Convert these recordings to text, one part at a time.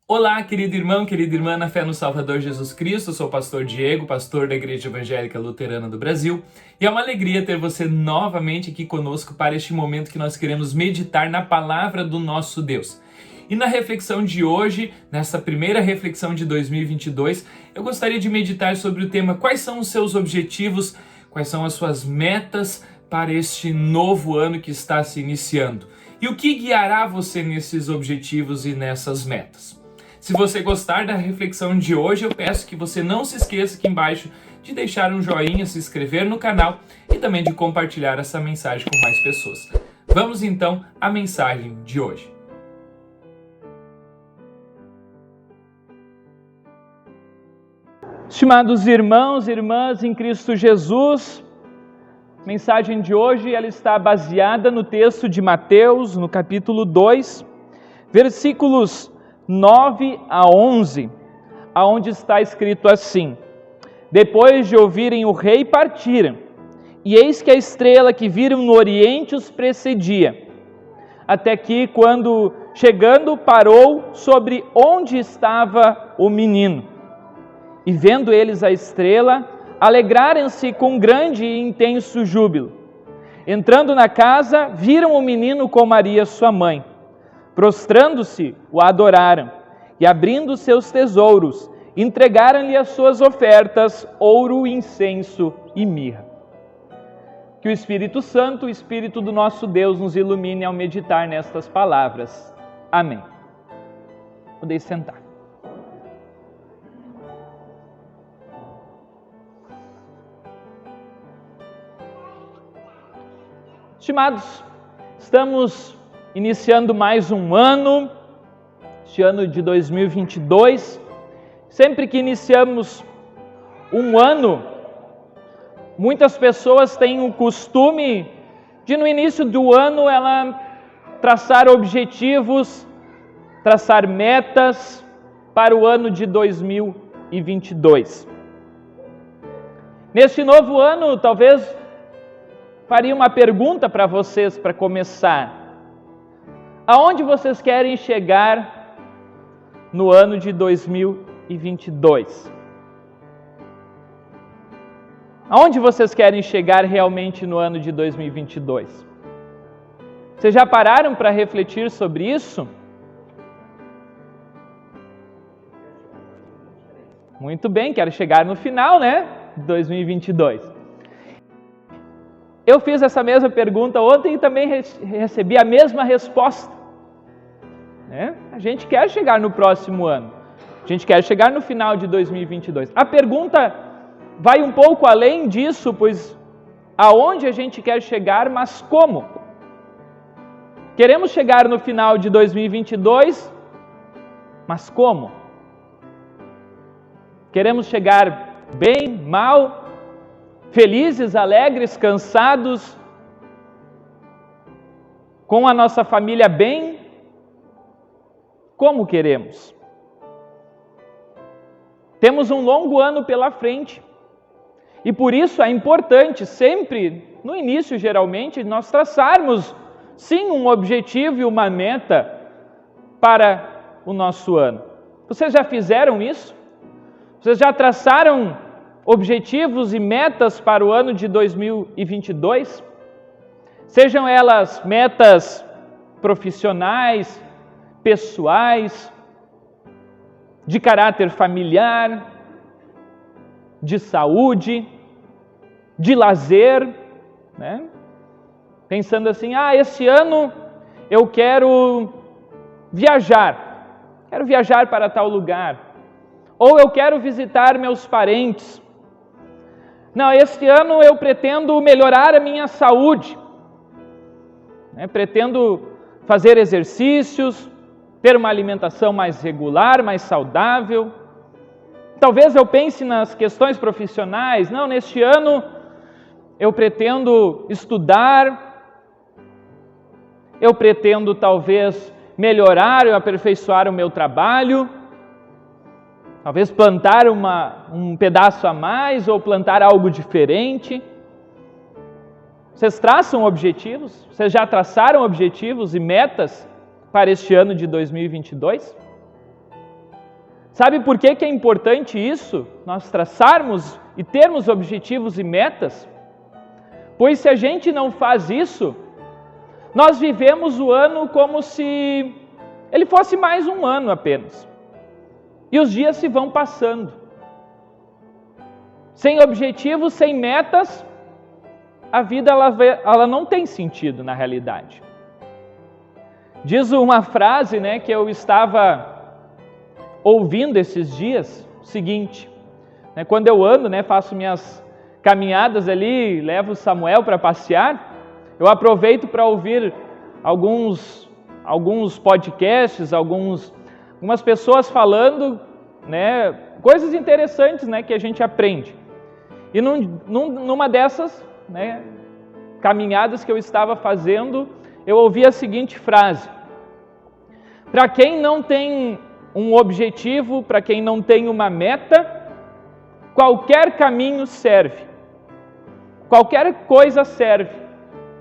Olá, querido irmão, querida irmã, na fé no Salvador Jesus Cristo. Eu sou o pastor Diego, pastor da Igreja Evangélica Luterana do Brasil, e é uma alegria ter você novamente aqui conosco para este momento que nós queremos meditar na palavra do nosso Deus. E na reflexão de hoje, nessa primeira reflexão de 2022, eu gostaria de meditar sobre o tema: quais são os seus objetivos, quais são as suas metas para este novo ano que está se iniciando, e o que guiará você nesses objetivos e nessas metas. Se você gostar da reflexão de hoje, eu peço que você não se esqueça aqui embaixo de deixar um joinha, se inscrever no canal e também de compartilhar essa mensagem com mais pessoas. Vamos então à mensagem de hoje. Estimados irmãos e irmãs em Cristo Jesus, a mensagem de hoje ela está baseada no texto de Mateus, no capítulo 2, versículos 9 a 11, aonde está escrito assim: Depois de ouvirem o rei, partiram, e eis que a estrela que viram no oriente os precedia, até que, quando chegando, parou sobre onde estava o menino. E vendo eles a estrela, alegraram-se com grande e intenso júbilo. Entrando na casa, viram o menino com Maria, sua mãe. Prostrando-se, o adoraram, e abrindo seus tesouros, entregaram-lhe as suas ofertas, ouro, incenso e mirra. Que o Espírito Santo, o Espírito do nosso Deus, nos ilumine ao meditar nestas palavras. Amém. Podem sentar. Estimados, estamos iniciando mais um ano, este ano de 2022. Sempre que iniciamos um ano, muitas pessoas têm o costume de, no início do ano, ela traçar objetivos, traçar metas para o ano de 2022. Neste novo ano, talvez faria uma pergunta para vocês para começar. Aonde vocês querem chegar no ano de 2022? Aonde vocês querem chegar realmente no ano de 2022? Vocês já pararam para refletir sobre isso? Muito bem, quero chegar no final, né? 2022. Eu fiz essa mesma pergunta ontem e também recebi a mesma resposta. A gente quer chegar no próximo ano. A gente quer chegar no final de 2022. A pergunta vai um pouco além disso, pois aonde a gente quer chegar, mas como? Queremos chegar no final de 2022, mas como? Queremos chegar bem, mal, felizes, alegres, cansados, com a nossa família bem? Como queremos? Temos um longo ano pela frente e por isso é importante sempre, no início geralmente, nós traçarmos sim um objetivo e uma meta para o nosso ano. Vocês já fizeram isso? Vocês já traçaram objetivos e metas para o ano de 2022? Sejam elas metas profissionais, pessoais, de caráter familiar, de saúde, de lazer, né? Pensando assim, esse ano eu quero viajar para tal lugar, ou eu quero visitar meus parentes. Não, este ano eu pretendo melhorar a minha saúde, pretendo fazer exercícios, ter uma alimentação mais regular, mais saudável. Talvez eu pense nas questões profissionais. Não, neste ano eu pretendo estudar, eu pretendo talvez melhorar ou aperfeiçoar o meu trabalho, talvez plantar um pedaço a mais ou plantar algo diferente. Vocês traçam objetivos? Vocês já traçaram objetivos e metas para este ano de 2022? Sabe por que é importante isso? Nós traçarmos e termos objetivos e metas? Pois se a gente não faz isso, nós vivemos o ano como se ele fosse mais um ano apenas. E os dias se vão passando. Sem objetivos, sem metas, a vida ela não tem sentido na realidade. Diz uma frase, que eu estava ouvindo esses dias, o seguinte, quando eu ando, faço minhas caminhadas ali, levo o Samuel para passear, eu aproveito para ouvir alguns podcasts, algumas pessoas falando, coisas interessantes, que a gente aprende. E numa dessas, caminhadas que eu estava fazendo, eu ouvi a seguinte frase: para quem não tem um objetivo, para quem não tem uma meta, qualquer caminho serve. Qualquer coisa serve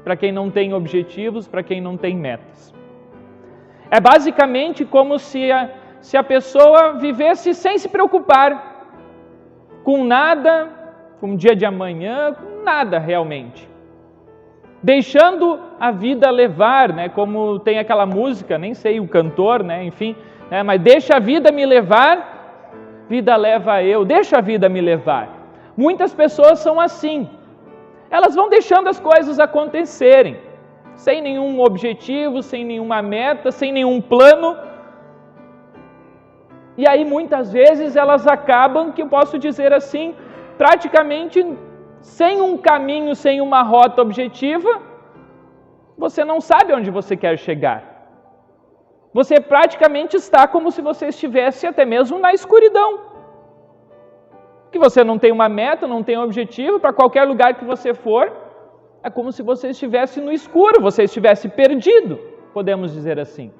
para quem não tem objetivos, para quem não tem metas. É basicamente como se a pessoa vivesse sem se preocupar com nada, com o dia de amanhã, com nada realmente. Deixando a vida levar, como tem aquela música, nem sei o cantor, enfim, mas deixa a vida me levar, vida leva eu, deixa a vida me levar. Muitas pessoas são assim, elas vão deixando as coisas acontecerem, sem nenhum objetivo, sem nenhuma meta, sem nenhum plano, e aí muitas vezes elas acabam, que eu posso dizer assim, praticamente sem um caminho, sem uma rota objetiva, você não sabe onde você quer chegar. Você praticamente está como se você estivesse até mesmo na escuridão. Que você não tem uma meta, não tem um objetivo, para qualquer lugar que você for, é como se você estivesse no escuro, você estivesse perdido, podemos dizer assim.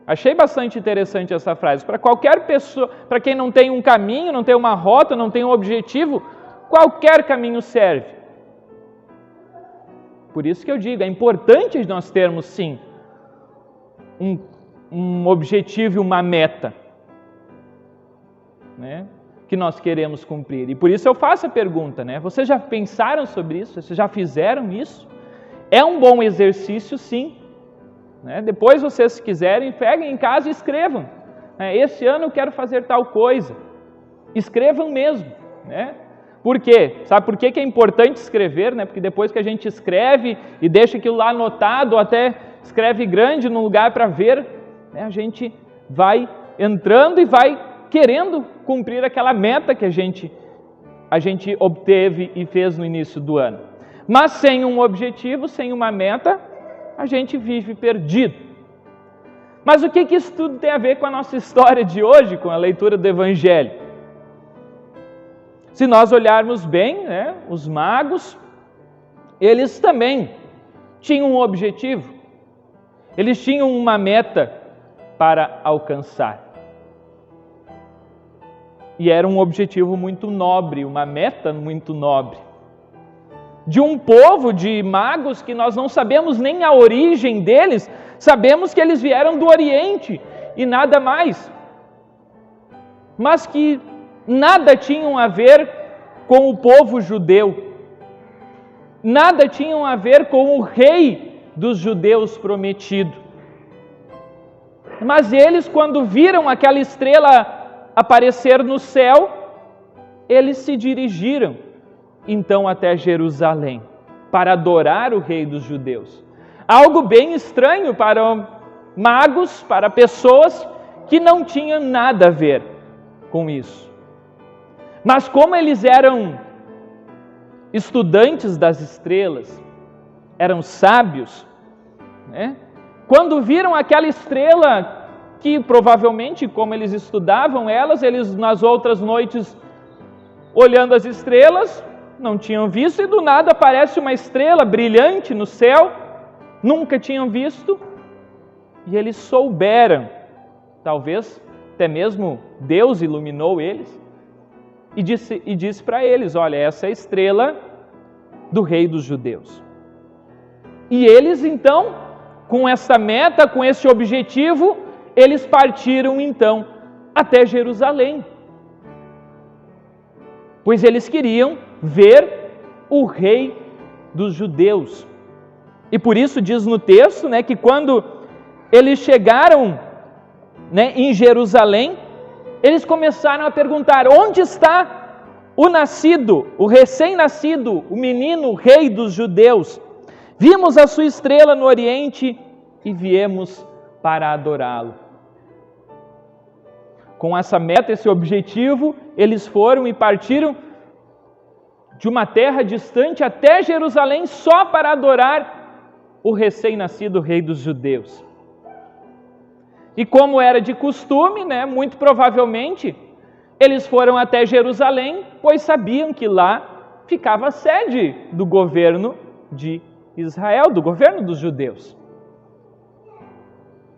Achei bastante interessante essa frase. Para qualquer pessoa, para quem não tem um caminho, não tem uma rota, não tem um objetivo, qualquer caminho serve. Por isso que eu digo, é importante nós termos sim um objetivo e uma meta, que nós queremos cumprir. E por isso eu faço a pergunta, vocês já pensaram sobre isso? Vocês já fizeram isso? É um bom exercício, sim. Depois vocês, se quiserem, peguem em casa e escrevam. Esse ano eu quero fazer tal coisa. Escrevam mesmo. Por quê? Sabe por que é importante escrever? Porque depois que a gente escreve e deixa aquilo lá anotado, ou até escreve grande num lugar para ver, a gente vai entrando e vai querendo cumprir aquela meta que a gente obteve e fez no início do ano. Mas sem um objetivo, sem uma meta, a gente vive perdido. Mas o que isso tudo tem a ver com a nossa história de hoje, com a leitura do Evangelho? Se nós olharmos bem, os magos, eles também tinham um objetivo, eles tinham uma meta para alcançar. E era um objetivo muito nobre, uma meta muito nobre. De um povo de magos que nós não sabemos nem a origem deles, sabemos que eles vieram do Oriente e nada mais. Mas que nada tinham a ver com o povo judeu. Nada tinham a ver com o rei dos judeus prometido. Mas eles, quando viram aquela estrela aparecer no céu, eles se dirigiram então até Jerusalém para adorar o rei dos judeus. Algo bem estranho para magos, para pessoas que não tinham nada a ver com isso. Mas como eles eram estudantes das estrelas, eram sábios, quando viram aquela estrela, que provavelmente, como eles estudavam eles nas outras noites, olhando as estrelas, não tinham visto, e do nada aparece uma estrela brilhante no céu, nunca tinham visto, e eles souberam, talvez até mesmo Deus iluminou eles, e disse para eles: olha, essa é a estrela do rei dos judeus. E eles então, com essa meta, com esse objetivo, eles partiram então até Jerusalém, pois eles queriam ver o rei dos judeus. E por isso diz no texto, que quando eles chegaram, em Jerusalém, eles começaram a perguntar: onde está o nascido, o recém-nascido, o menino, o rei dos judeus? Vimos a sua estrela no Oriente e viemos para adorá-lo. Com essa meta, esse objetivo, eles foram e partiram de uma terra distante até Jerusalém só para adorar o recém-nascido rei dos judeus. E como era de costume, muito provavelmente, eles foram até Jerusalém, pois sabiam que lá ficava a sede do governo de Israel, do governo dos judeus.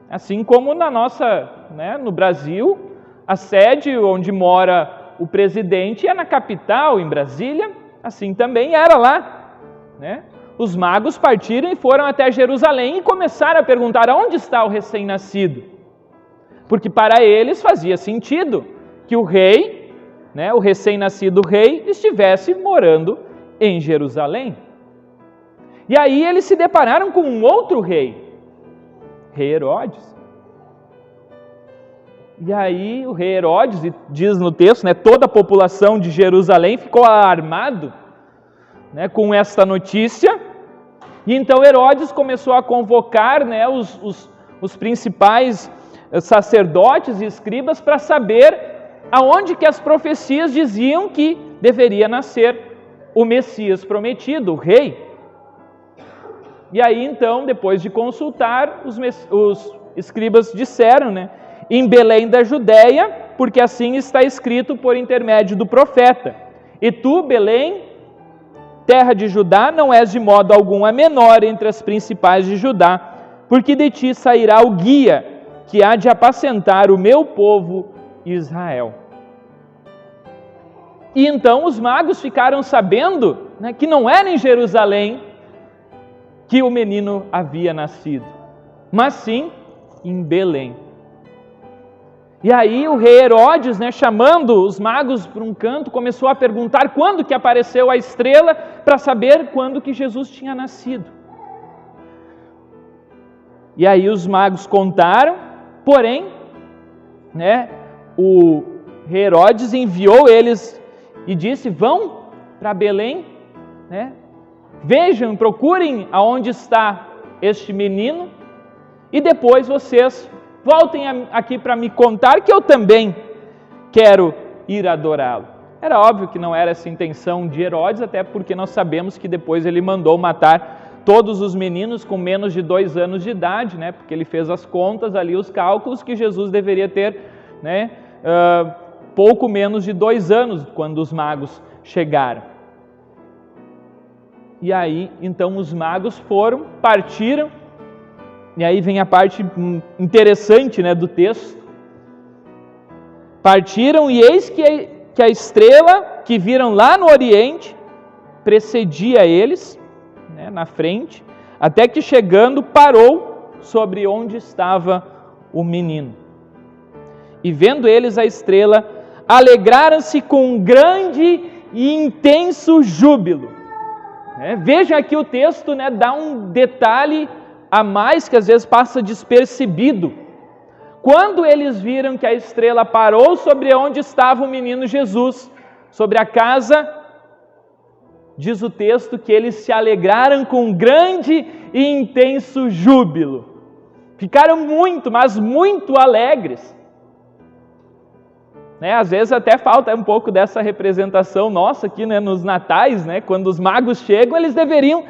Assim como no Brasil, a sede onde mora o presidente é na capital, em Brasília, assim também era lá. Os magos partiram e foram até Jerusalém e começaram a perguntar: onde está o recém-nascido? Porque para eles fazia sentido que o rei, o recém-nascido rei, estivesse morando em Jerusalém. E aí eles se depararam com um outro rei, rei Herodes. E aí o rei Herodes, diz no texto, toda a população de Jerusalém ficou alarmado com esta notícia. E então Herodes começou a convocar os principais sacerdotes e escribas para saber aonde que as profecias diziam que deveria nascer o Messias prometido, o rei. E aí então, depois de consultar, os escribas disseram, em Belém da Judéia, porque assim está escrito por intermédio do profeta: e tu, Belém, terra de Judá, não és de modo algum a menor entre as principais de Judá, porque de ti sairá o guia que há de apacentar o meu povo Israel. E então os magos ficaram sabendo que não era em Jerusalém que o menino havia nascido, mas sim em Belém. E aí o rei Herodes, chamando os magos para um canto, começou a perguntar quando que apareceu a estrela, para saber quando que Jesus tinha nascido. E aí os magos contaram, porém, o rei Herodes enviou eles e disse: vão para Belém, vejam, procurem aonde está este menino, e depois vocês voltem aqui para me contar que eu também quero ir adorá-lo. Era óbvio que não era essa a intenção de Herodes, até porque nós sabemos que depois ele mandou matar todos os meninos com menos de 2 anos de idade, porque ele fez as contas ali, os cálculos, que Jesus deveria ter pouco menos de 2 anos quando os magos chegaram. E aí, então, os magos partiram. E aí vem a parte interessante do texto. Partiram, e eis que a estrela que viram lá no Oriente precedia eles, na frente, até que chegando parou sobre onde estava o menino. E vendo eles a estrela, alegraram-se com um grande e intenso júbilo. Veja aqui o texto, dá um detalhe a mais que às vezes passa despercebido. Quando eles viram que a estrela parou sobre onde estava o menino Jesus, sobre a casa, diz o texto que eles se alegraram com grande e intenso júbilo. Ficaram muito, mas muito alegres. Às vezes até falta um pouco dessa representação nossa aqui, nos natais, quando os magos chegam, eles deveriam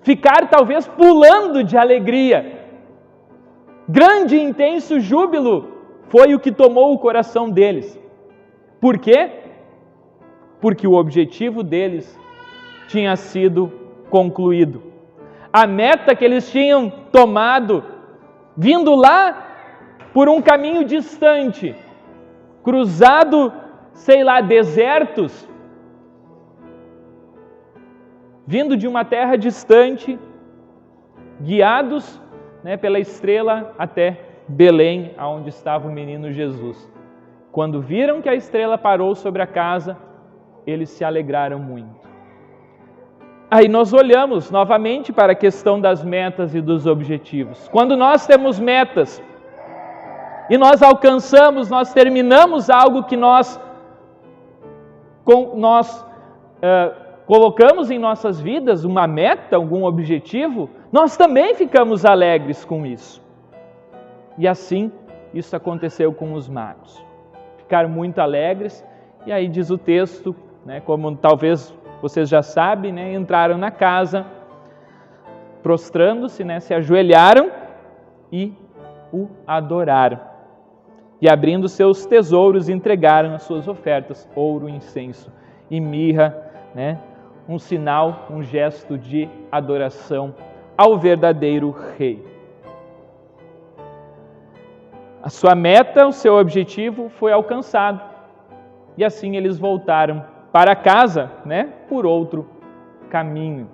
ficar talvez pulando de alegria. Grande e intenso júbilo foi o que tomou o coração deles. Por quê? Porque o objetivo deles tinha sido concluído. A meta que eles tinham tomado, vindo lá por um caminho distante, cruzado, desertos, vindo de uma terra distante, guiados pela estrela até Belém, aonde estava o menino Jesus. Quando viram que a estrela parou sobre a casa, eles se alegraram muito. Aí nós olhamos novamente para a questão das metas e dos objetivos. Quando nós temos metas e nós alcançamos, nós terminamos algo que nós colocamos em nossas vidas, uma meta, algum objetivo, nós também ficamos alegres com isso. E assim, isso aconteceu com os magos. Ficaram muito alegres, e aí diz o texto, como talvez vocês já sabem, entraram na casa, prostrando-se, se ajoelharam e o adoraram. E abrindo seus tesouros, entregaram as suas ofertas, ouro, incenso e mirra, um sinal, um gesto de adoração ao verdadeiro Rei. A sua meta, o seu objetivo foi alcançado. E assim eles voltaram para casa, por outro caminho,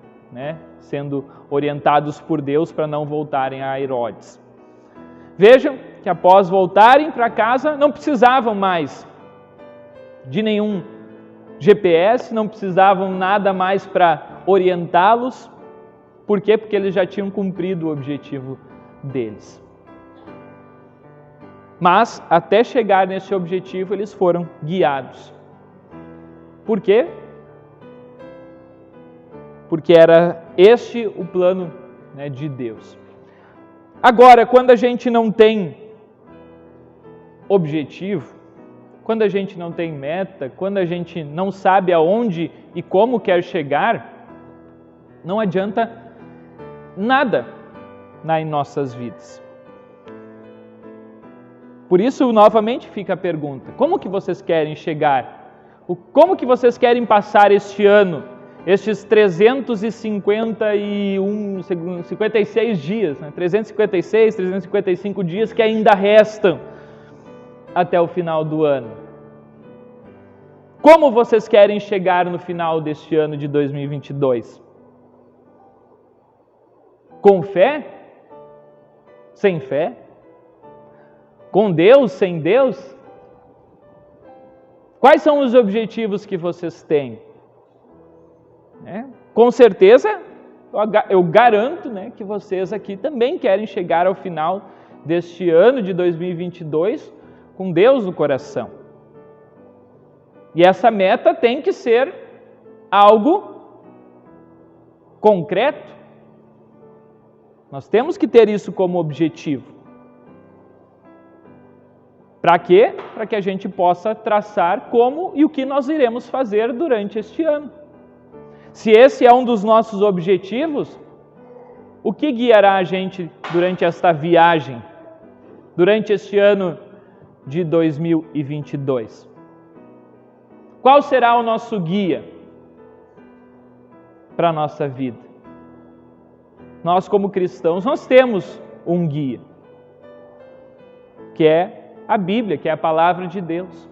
sendo orientados por Deus para não voltarem a Herodes. Vejam que após voltarem para casa, não precisavam mais de nenhum GPS, não precisavam nada mais para orientá-los. Por quê? Porque eles já tinham cumprido o objetivo deles. Mas, até chegar nesse objetivo, eles foram guiados. Por quê? Porque era este o plano de Deus. Agora, quando a gente não tem objetivo, quando a gente não tem meta, quando a gente não sabe aonde e como quer chegar, não adianta nada em nossas vidas. Por isso, novamente fica a pergunta: como que vocês querem chegar? Como que vocês querem passar este ano, estes 356 dias, 356, 355 dias que ainda restam até o final do ano? Como vocês querem chegar no final deste ano de 2022? Com fé? Sem fé? Com Deus? Sem Deus? Quais são os objetivos que vocês têm? Com certeza, eu garanto que vocês aqui também querem chegar ao final deste ano de 2022 com Deus no coração. E essa meta tem que ser algo concreto. Nós temos que ter isso como objetivo. Para quê? Para que a gente possa traçar como e o que nós iremos fazer durante este ano. Se esse é um dos nossos objetivos, o que guiará a gente durante esta viagem, durante este ano de 2022? Qual será o nosso guia para a nossa vida? Nós, como cristãos, nós temos um guia, que é a Bíblia, que é a palavra de Deus.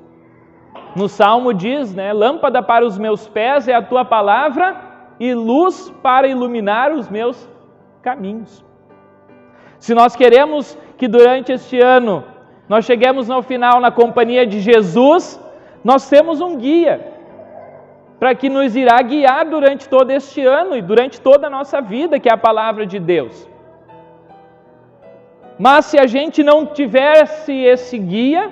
No Salmo diz, lâmpada para os meus pés é a tua palavra e luz para iluminar os meus caminhos. Se nós queremos que durante este ano nós cheguemos no final na companhia de Jesus, nós temos um guia para que nos irá guiar durante todo este ano e durante toda a nossa vida, que é a palavra de Deus. Mas se a gente não tivesse esse guia,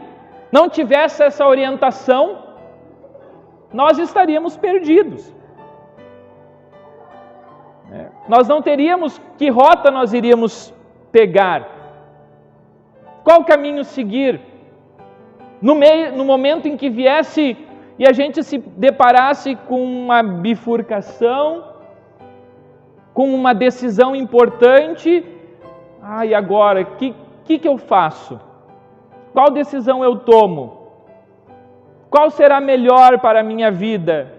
não tivesse essa orientação, nós estaríamos perdidos. Nós não teríamos que rota nós iríamos pegar, qual caminho seguir. No momento em que viesse e a gente se deparasse com uma bifurcação, com uma decisão importante, e agora, o que eu faço? Qual decisão eu tomo? Qual será melhor para a minha vida?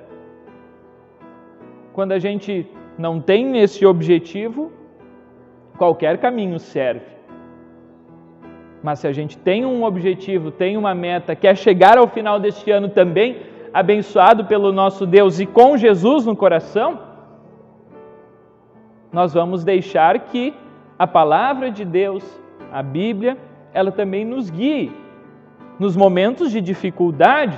Quando a gente não tem esse objetivo, qualquer caminho serve. Mas se a gente tem um objetivo, tem uma meta, quer chegar ao final deste ano também, abençoado pelo nosso Deus e com Jesus no coração, nós vamos deixar que a palavra de Deus, a Bíblia, ela também nos guie nos momentos de dificuldade,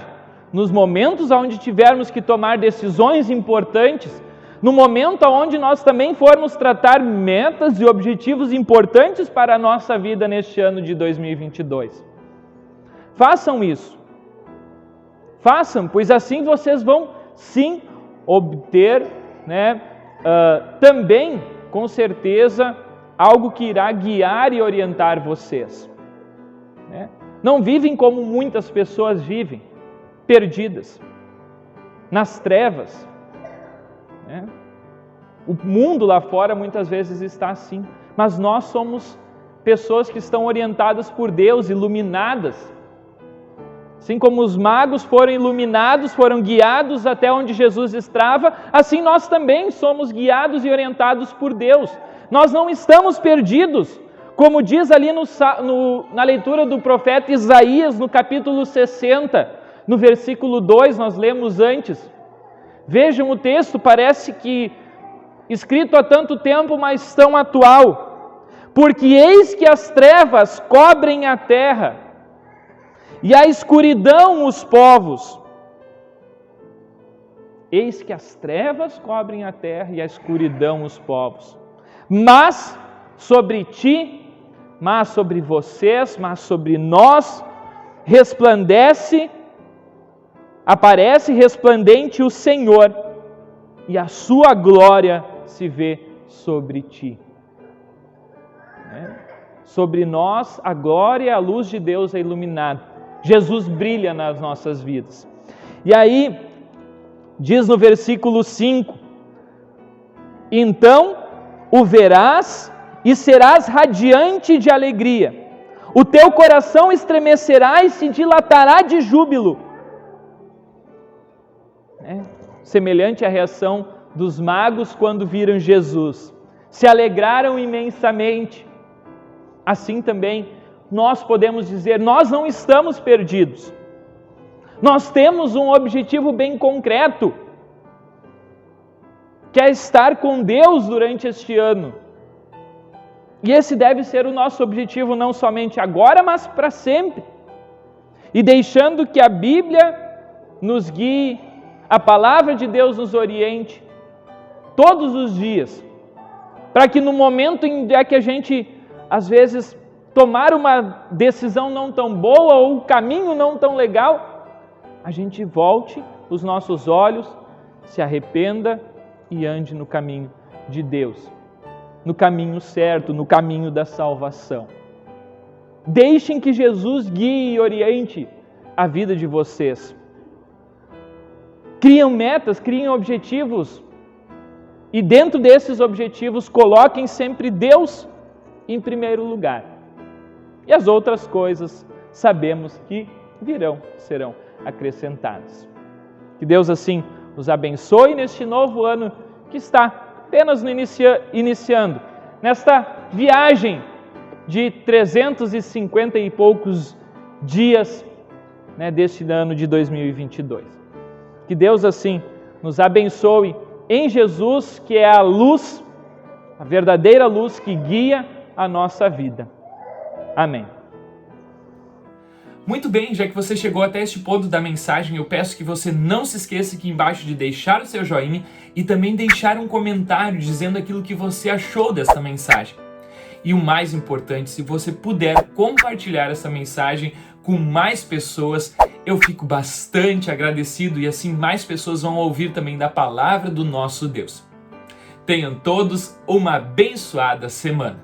nos momentos onde tivermos que tomar decisões importantes, no momento onde nós também formos tratar metas e objetivos importantes para a nossa vida neste ano de 2022. Façam isso. Façam, pois assim vocês vão sim obter, também, com certeza, algo que irá guiar e orientar vocês. Não vivem como muitas pessoas vivem, perdidas, nas trevas. O mundo lá fora muitas vezes está assim, mas nós somos pessoas que estão orientadas por Deus, iluminadas. Assim como os magos foram iluminados, foram guiados até onde Jesus estava, assim nós também somos guiados e orientados por Deus. Nós não estamos perdidos, como diz ali na leitura do profeta Isaías, no capítulo 60, no versículo 2, nós lemos antes. Vejam o texto, parece que escrito há tanto tempo, mas tão atual. Porque eis que as trevas cobrem a terra, e a escuridão os povos. Eis que as trevas cobrem a terra e a escuridão os povos. Mas sobre ti, mas sobre vocês, mas sobre nós, aparece resplandente o Senhor, e a sua glória se vê sobre ti. Sobre nós, a glória e a luz de Deus é iluminada. Jesus brilha nas nossas vidas. E aí, diz no versículo 5, então o verás e serás radiante de alegria. O teu coração estremecerá e se dilatará de júbilo. Semelhante à reação dos magos quando viram Jesus. Se alegraram imensamente. Assim também nós podemos dizer, nós não estamos perdidos. Nós temos um objetivo bem concreto, que é estar com Deus durante este ano. E esse deve ser o nosso objetivo não somente agora, mas para sempre. E deixando que a Bíblia nos guie, a palavra de Deus nos oriente todos os dias, para que no momento em que a gente, às vezes, tomar uma decisão não tão boa ou um caminho não tão legal, a gente volte os nossos olhos, se arrependa e ande no caminho de Deus, no caminho certo, no caminho da salvação. Deixem que Jesus guie e oriente a vida de vocês. Criem metas, criem objetivos e dentro desses objetivos coloquem sempre Deus em primeiro lugar. E as outras coisas sabemos que serão acrescentadas. Que Deus assim nos abençoe neste novo ano que está apenas iniciando, nesta viagem de 350 e poucos dias deste ano de 2022. Que Deus assim nos abençoe em Jesus, que é a luz, a verdadeira luz que guia a nossa vida. Amém. Muito bem, já que você chegou até este ponto da mensagem, eu peço que você não se esqueça aqui embaixo de deixar o seu joinha e também deixar um comentário dizendo aquilo que você achou dessa mensagem. E o mais importante, se você puder compartilhar essa mensagem com mais pessoas, eu fico bastante agradecido e assim mais pessoas vão ouvir também da palavra do nosso Deus. Tenham todos uma abençoada semana.